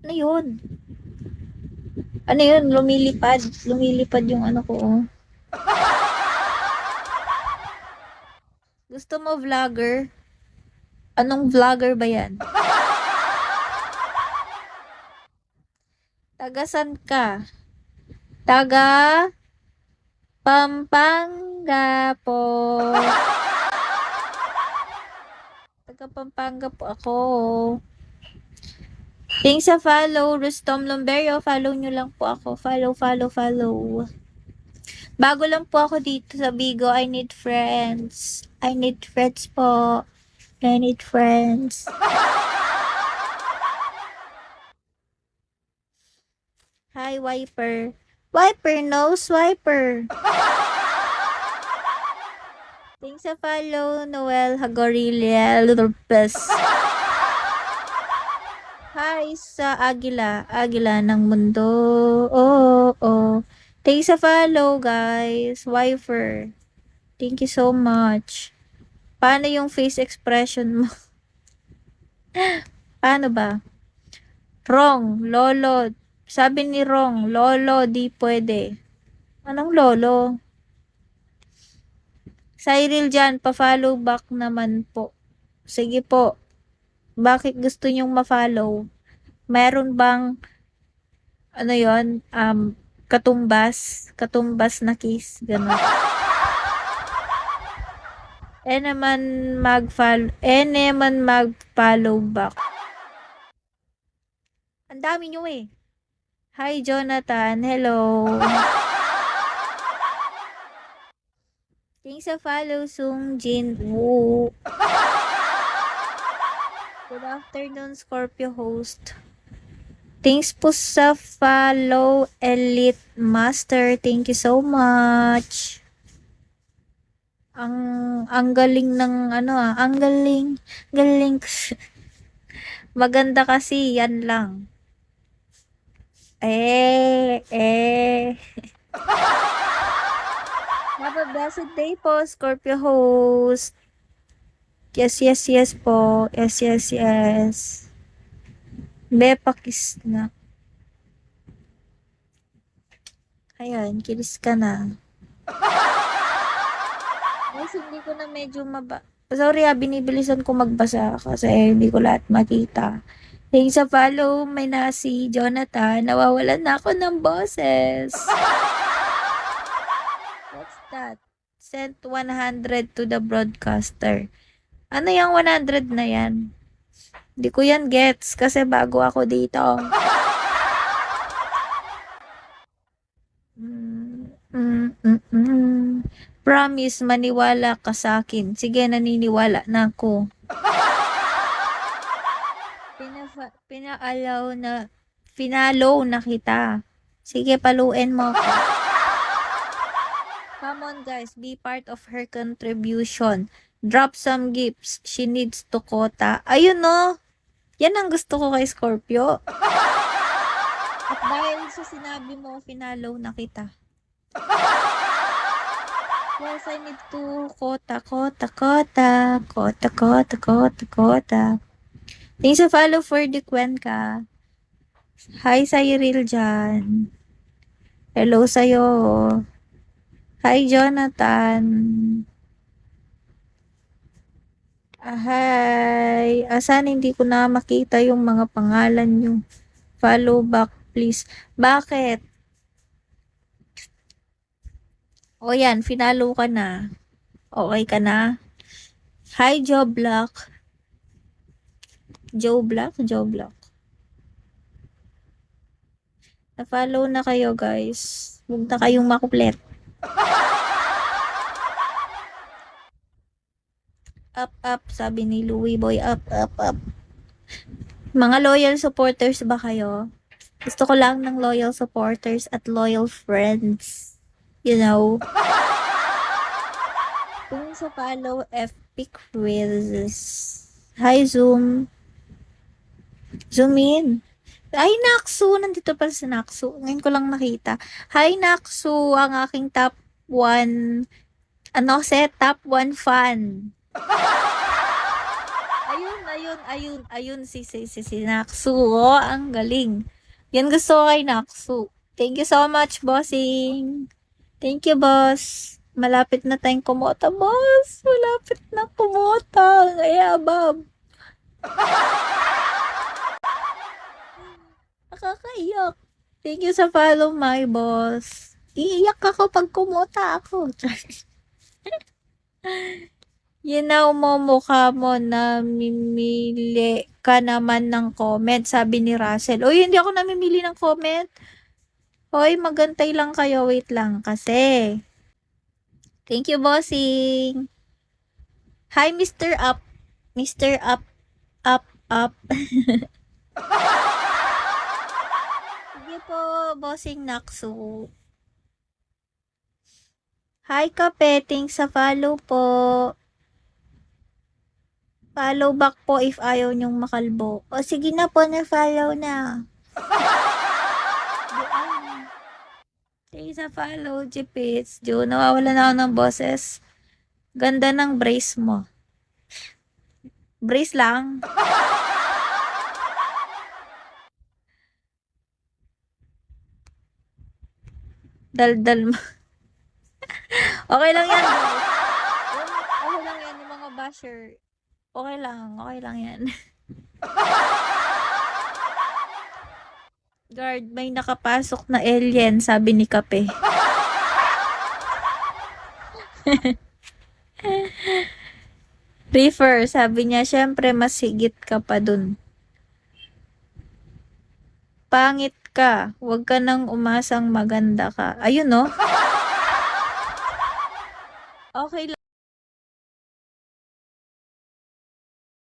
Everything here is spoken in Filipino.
Ano yun? Ano yun? Lumilipad. Lumilipad yung ano ko, oh. Gusto mo vlogger? Anong vlogger ba yan? Taga san ka? Taga Pampanga po. Taga Pampanga po ako. Thanks sa follow, Rustom Lumberio. Follow nyo lang po ako. Follow, follow, follow. Bago lang po ako dito sa Bigo. I need friends. I need friends po. I need friends. Hi, Wiper. Wiper, no swiper. Thanks sa follow, Noel Hagorilia Lopez. Hi sa Agila. Agila ng mundo. Oh, oh. Thanks sa follow, guys. Wiper. Thank you so much. Paano yung face expression mo? Paano ba? Wrong, lolo. Sabi ni Wrong, lolo, di pwede. Anong lolo? Cyril dyan, pa-follow back naman po. Sige po. Bakit gusto nyong ma-follow? Meron bang, ano yon katumbas? Katumbas na kiss? Ganun. naman mag-follow back. Ang dami nyo eh. Hi, Jonathan. Hello. Thanks sa follow, Sung Jin Woo. Good afternoon, Scorpio host. Thanks po sa follow, Elite Master. Thank you so much. Ang galing ng ano ang galing. Maganda kasi, yan lang. Have a blessed day po, Scorpio host. Yes, yes, yes po. Yes, yes, yes. Pakis na. Ayan, kilis ka na. Guys, hindi ko na medyo Sorry binibilisan ko magbasa kasi hindi ko lahat makita. Thanks sa follow, may nasi, Jonathan. Nawawalan na ako ng boses. What's that? Sent 100 to the broadcaster. Ano yung 100 na yan? Hindi ko yan gets kasi bago ako dito. Promise, maniwala ka sa akin. Sige, naniniwala na ako. Pinalo na kita. Sige, paluin mo ako. Come on guys, be part of her contribution. Drop some gifts. She needs to quota. Ayun no. Yan ang gusto ko kay Scorpio. At dahil sa sinabi mo, finalo na kita. Yes, I need to quota. Thanks sa follow for the Cuenca. Hi, Cyril dyan. Hello sa'yo. Hi, Jonathan. Hi. Asan hindi ko na makita yung mga pangalan nyo. Follow back, please. Bakit? O yan, finalo ka na. Okay ka na? Hi, Joe Black. Joe Black? Na-follow na kayo, guys. Huwag na kayong makuplet. Up, sabi ni Louie Boy. Up. Mga loyal supporters ba kayo? Gusto ko lang ng loyal supporters at loyal friends. You know? Kung sa follow, Epic Quizzes. Hi, Zoom. Zoom in. Ay, Naksu! Nandito pala si Naksu. Ngayon ko lang nakita. Hi, Naksu! Ang aking top 1 top 1 fan. Ayun ayun, si Naksu. Oh, ang galing. Yan gusto ko kay Naksu. Thank you so much, bossing. Thank you, boss. Malapit na tayong kumota, boss. Malapit na kumota. Kaya, Bob. Nakakaiyak. Thank you sa follow, my boss. Iiyak ako pag kumota ako. Yun na umumukha mo na mimili ka naman ng comment, sabi ni Russell. Uy, hindi ako namimili ng comment. Hoy, magantay lang kayo. Wait lang kasi. Thank you, bossing. Hi, Mr. Up. Mr. Up, up, up. Sige po, bossing Naksu. Hi, Kape. Thanks sa follow po. Follow back po if ayaw nyong makalbo. O sige na po, na-follow na. Thanks sa follow, Jipits. Jo, nawawala na ako ng boses. Ganda ng brace mo. Brace lang. Daldal mo. Okay lang yan. Okay lang yan yung mga basher. Okay lang yan. Guard, may nakapasok na alien, sabi ni Kape. Refer, sabi niya, syempre mas higit ka pa dun. Pangit ka, huwag ka nang umasang maganda ka. Ayun no? Okay lang.